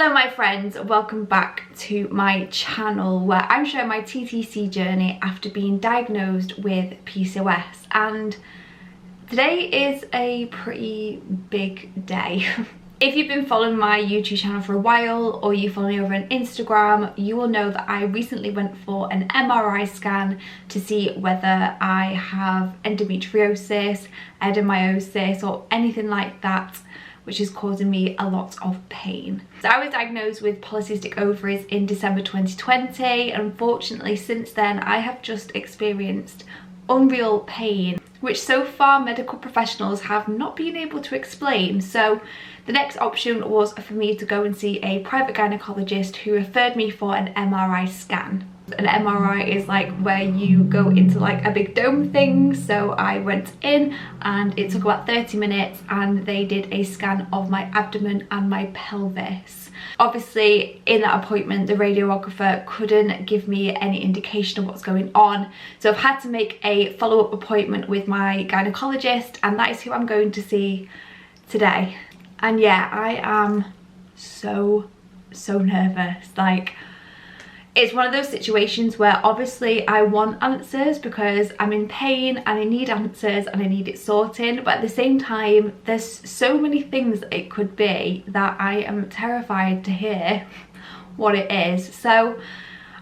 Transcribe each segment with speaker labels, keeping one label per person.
Speaker 1: Hello my friends, welcome back to my channel where I'm showing my TTC journey after being diagnosed with PCOS, and today is a pretty big day. If you've been following my YouTube channel for a while or you follow me over on Instagram, you will know that I recently went for an MRI scan to see whether I have endometriosis, adenomyosis or anything like that, which is causing me a lot of pain. So I was diagnosed with polycystic ovaries in December 2020, and unfortunately since then I have just experienced unreal pain, which so far medical professionals have not been able to explain. So the next option was for me to go and see a private gynecologist who referred me for an MRI scan. An MRI is like where you go into like a big dome thing, so I went in and it took about 30 minutes and they did a scan of my abdomen and my pelvis. Obviously in that appointment the radiographer couldn't give me any indication of what's going on, so I've had to make a follow-up appointment with my gynecologist, and that is who I'm going to see today. And yeah, I am so nervous. Like, it's one of those situations where obviously I want answers because I'm in pain and I need answers and I need it sorting, but at the same time there's so many things that it could be that I am terrified to hear what it is. So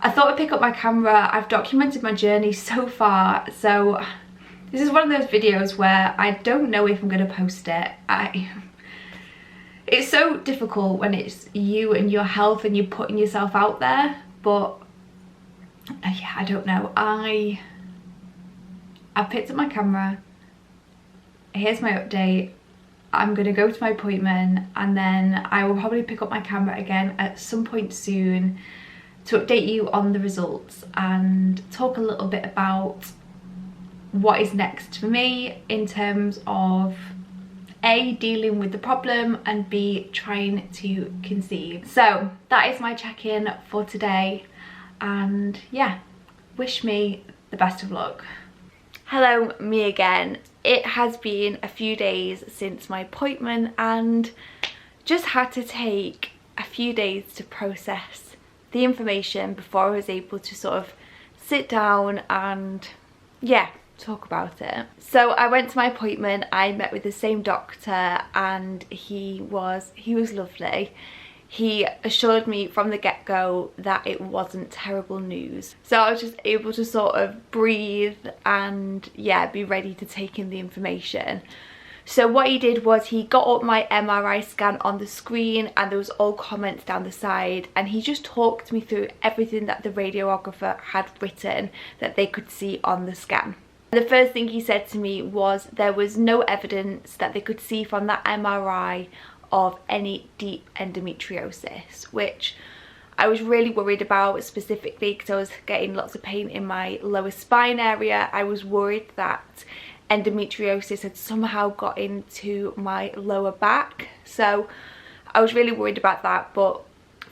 Speaker 1: I thought I'd pick up my camera. I've documented my journey so far, so this is one of those videos where I don't know if I'm going to post it. It's so difficult when it's you and your health and you're putting yourself out there. But yeah, I don't know. I picked up my camera. Here's my update. I'm gonna go to my appointment and then I will probably pick up my camera again at some point soon to update you on the results and talk a little bit about what is next for me in terms of A, dealing with the problem, and B, trying to conceive. So that is my check-in for today, and yeah, wish me the best of luck. Hello, me again. It has been a few days since my appointment and just had to take a few days to process the information before I was able to sort of sit down and yeah, talk about it. So I went to my appointment. I met with the same doctor and he was lovely. He assured me from the get-go that it wasn't terrible news, so I was just able to sort of breathe and yeah, be ready to take in the information. So what he did was he got up my MRI scan on the screen and there was all comments down the side, and he just talked me through everything that the radiographer had written that they could see on the scan. The first thing he said to me was there was no evidence that they could see from that MRI of any deep endometriosis, which I was really worried about, specifically because I was getting lots of pain in my lower spine area. I was worried that endometriosis had somehow got into my lower back, so I was really worried about that. But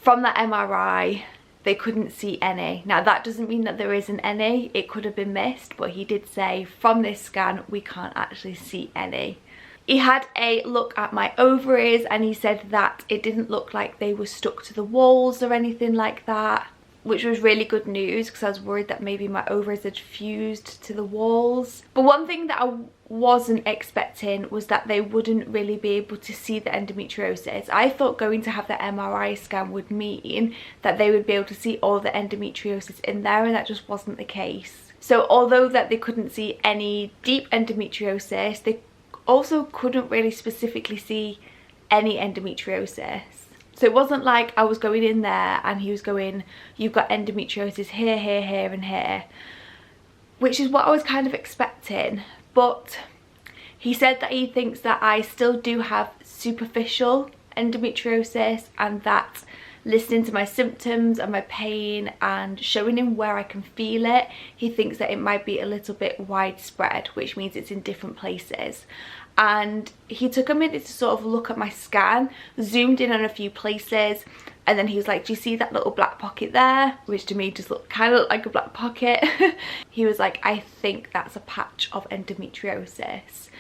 Speaker 1: from that MRI they couldn't see any. Now that doesn't mean that there isn't any, it could have been missed, but he did say from this scan we can't actually see any. He had a look at my ovaries and he said that it didn't look like they were stuck to the walls or anything like that, which was really good news because I was worried that maybe my ovaries had fused to the walls. But one thing that I wasn't expecting was that they wouldn't really be able to see the endometriosis. I thought going to have the MRI scan would mean that they would be able to see all the endometriosis in there, and that just wasn't the case. So although that they couldn't see any deep endometriosis, they also couldn't really specifically see any endometriosis. So it wasn't like I was going in there and he was going, you've got endometriosis here, here, here and here, which is what I was kind of expecting. But he said that he thinks that I still do have superficial endometriosis, and that listening to my symptoms and my pain and showing him where I can feel it, he thinks that it might be a little bit widespread, which means it's in different places. And he took a minute to sort of look at my scan, zoomed in on a few places, and then he was like, do you see that little black pocket there? Which to me just kind of looked like a black pocket. He was like, I think that's a patch of endometriosis.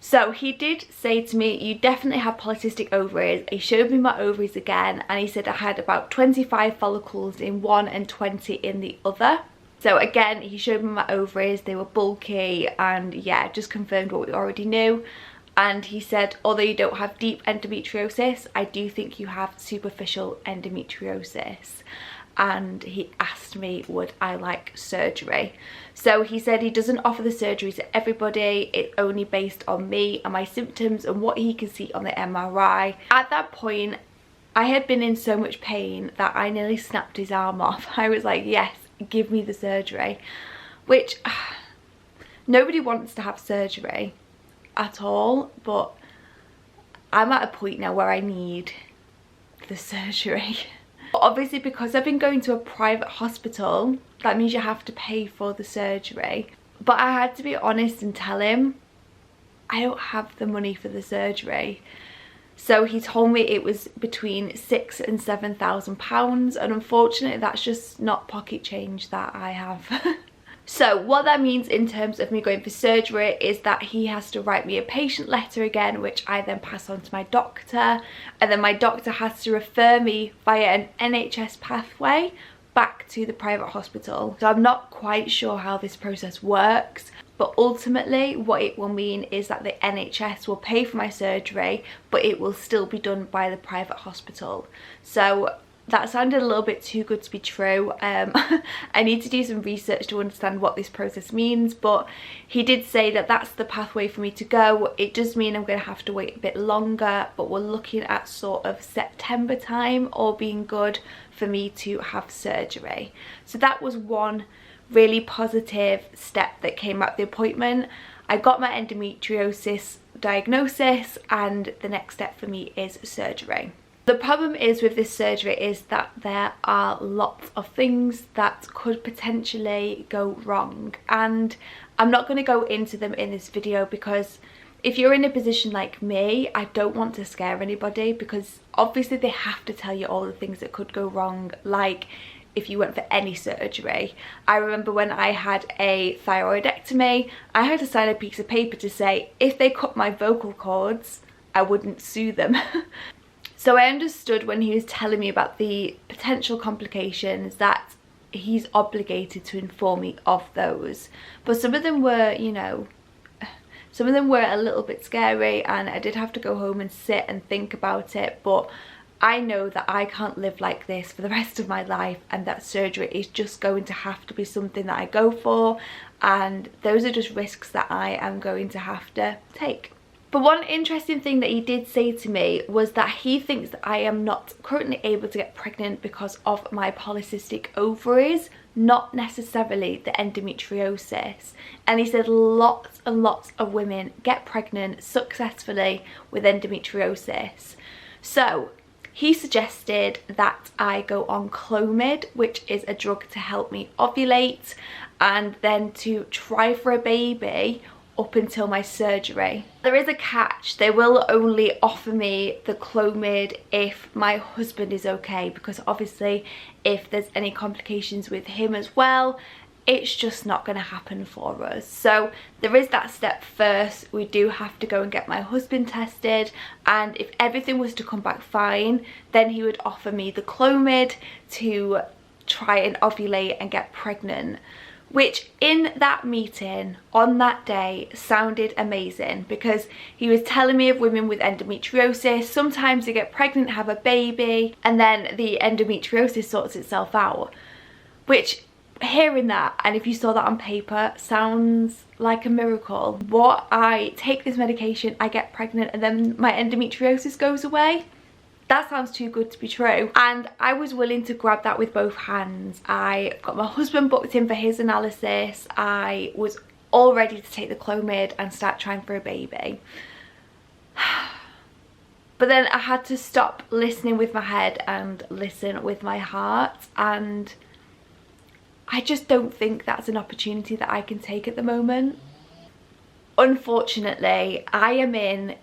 Speaker 1: So he did say to me, you definitely have polycystic ovaries. He showed me my ovaries again and he said I had about 25 follicles in one and 20 in the other. So again, he showed me my ovaries, they were bulky, and yeah, just confirmed what we already knew. And he said, although you don't have deep endometriosis, I do think you have superficial endometriosis. And he asked me, would I like surgery? So he said he doesn't offer the surgery to everybody, it's only based on me and my symptoms and what he can see on the MRI. At that point, I had been in so much pain that I nearly snapped his arm off. I was like, yes, give me the surgery. Which, nobody wants to have surgery at all, but I'm at a point now where I need the surgery. Obviously, because I've been going to a private hospital, that means you have to pay for the surgery. But I had to be honest and tell him I don't have the money for the surgery. So he told me it was between £6,000 and £7,000, and unfortunately that's just not pocket change that I have. So what that means in terms of me going for surgery is that he has to write me a patient letter again, which I then pass on to my doctor, and then my doctor has to refer me via an NHS pathway back to the private hospital. So I'm not quite sure how this process works, but ultimately what it will mean is that the NHS will pay for my surgery, but it will still be done by the private hospital. So that sounded a little bit too good to be true. I need to do some research to understand what this process means, but he did say that that's the pathway for me to go. It does mean I'm going to have to wait a bit longer, but we're looking at sort of September time, all being good, for me to have surgery. So that was one really positive step that came out of the appointment. I got my endometriosis diagnosis, and the next step for me is surgery. The problem is with this surgery is that there are lots of things that could potentially go wrong, and I'm not going to go into them in this video because if you're in a position like me, I don't want to scare anybody, because obviously they have to tell you all the things that could go wrong, like if you went for any surgery. I remember when I had a thyroidectomy, I had to sign a piece of paper to say if they cut my vocal cords, I wouldn't sue them. So I understood when he was telling me about the potential complications that he's obligated to inform me of those. But some of them were, you know, some of them were a little bit scary, and I did have to go home and sit and think about it. But I know that I can't live like this for the rest of my life, and that surgery is just going to have to be something that I go for, and those are just risks that I am going to have to take. But one interesting thing that he did say to me was that he thinks that I am not currently able to get pregnant because of my polycystic ovaries, not necessarily the endometriosis. And he said lots and lots of women get pregnant successfully with endometriosis. So he suggested that I go on Clomid, which is a drug to help me ovulate, and then to try for a baby up until my surgery. There is a catch. They will only offer me the Clomid if my husband is okay, because obviously if there's any complications with him as well, it's just not going to happen for us. So there is that step first. We do have to go and get my husband tested, and if everything was to come back fine, then he would offer me the Clomid to try and ovulate and get pregnant. Which in that meeting on that day sounded amazing, because he was telling me of women with endometriosis. Sometimes they get pregnant, have a baby, and then the endometriosis sorts itself out. Which, hearing that, and if you saw that on paper, sounds like a miracle. What, I take this medication, I get pregnant, and then my endometriosis goes away? That sounds too good to be true. And I was willing to grab that with both hands. I got my husband booked in for his analysis. I was all ready to take the Clomid and start trying for a baby. But then I had to stop listening with my head and listen with my heart, and I just don't think that's an opportunity that I can take at the moment. Unfortunately, I am in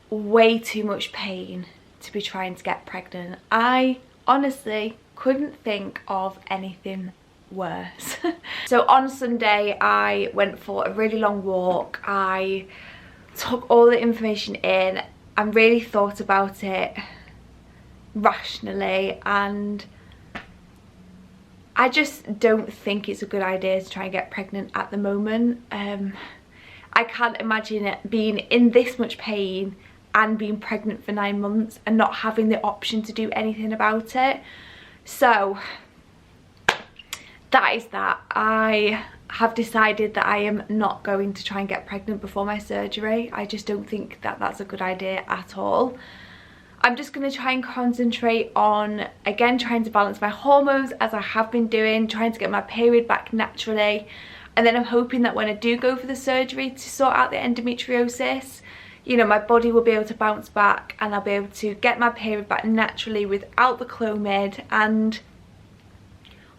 Speaker 1: way too much pain to be trying to get pregnant. I honestly couldn't think of anything worse. So on Sunday I went for a really long walk. I took all the information in and really thought about it rationally, and I just don't think it's a good idea to try and get pregnant at the moment. I can't imagine it being in this much pain and being pregnant for 9 months and not having the option to do anything about it. So that is that. I have decided that I am not going to try and get pregnant before my surgery. I just don't think that that's a good idea at all. I'm just going to try and concentrate on, again, trying to balance my hormones as I have been doing, trying to get my period back naturally. And then I'm hoping that when I do go for the surgery to sort out the endometriosis, you know, my body will be able to bounce back and I'll be able to get my period back naturally without the Clomid, and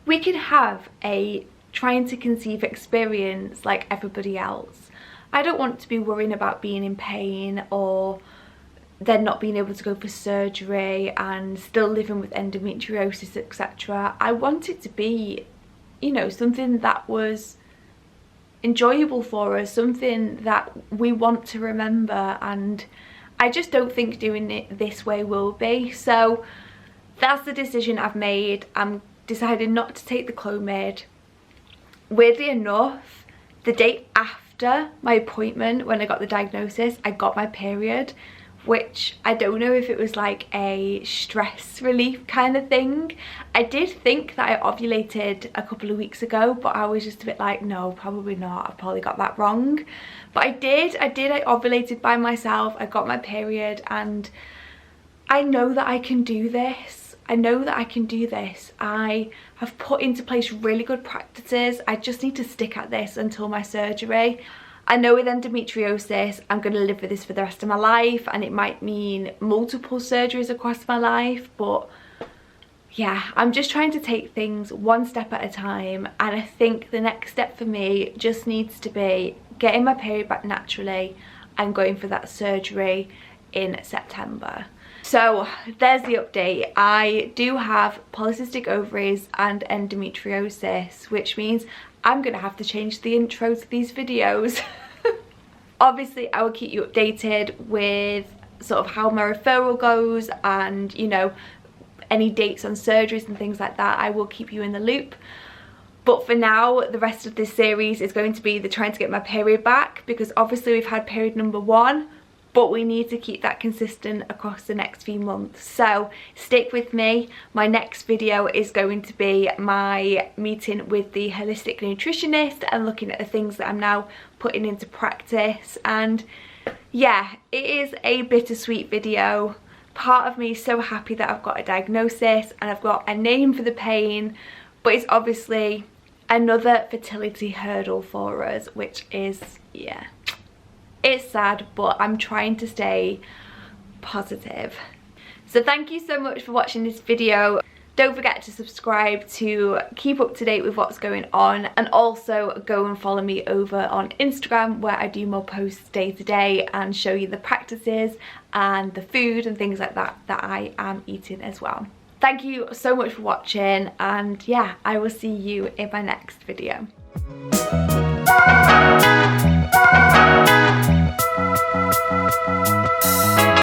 Speaker 1: we can have a trying to conceive experience like everybody else. I don't want to be worrying about being in pain or then not being able to go for surgery and still living with endometriosis, etc. I want it to be, you know, something that was enjoyable for us, something that we want to remember, and I just don't think doing it this way will be. So that's the decision I've made. I'm deciding not to take the Clomid. Weirdly enough, the day after my appointment, when I got the diagnosis, I got my period, which I don't know if it was like a stress relief kind of thing. I did think that I ovulated a couple of weeks ago, but I was just a bit like, no, probably not. I probably got that wrong. But I ovulated by myself. I got my period, and I know that I can do this. I know that I can do this. I have put into place really good practices. I just need to stick at this until my surgery. I know with endometriosis, I'm going to live with this for the rest of my life, and it might mean multiple surgeries across my life, but yeah, I'm just trying to take things one step at a time, and I think the next step for me just needs to be getting my period back naturally and going for that surgery in September. So there's the update. I do have polycystic ovaries and endometriosis, which means I'm going to have to change the intro to these videos. Obviously, I will keep you updated with sort of how my referral goes and, you know, any dates on surgeries and things like that. I will keep you in the loop. But for now, the rest of this series is going to be the trying to get my period back, because obviously we've had period number 1, but we need to keep that consistent across the next few months. So stick with me. My next video is going to be my meeting with the holistic nutritionist and looking at the things that I'm now putting into practice. And yeah, it is a bittersweet video. Part of me is so happy that I've got a diagnosis and I've got a name for the pain, but it's obviously another fertility hurdle for us, which is, yeah, it's sad, but I'm trying to stay positive. So thank you so much for watching this video. Don't forget to subscribe to keep up to date with what's going on, and also go and follow me over on Instagram, where I do more posts day to day and show you the practices and the food and things like that that I am eating as well. Thank you so much for watching, and yeah, I will see you in my next video.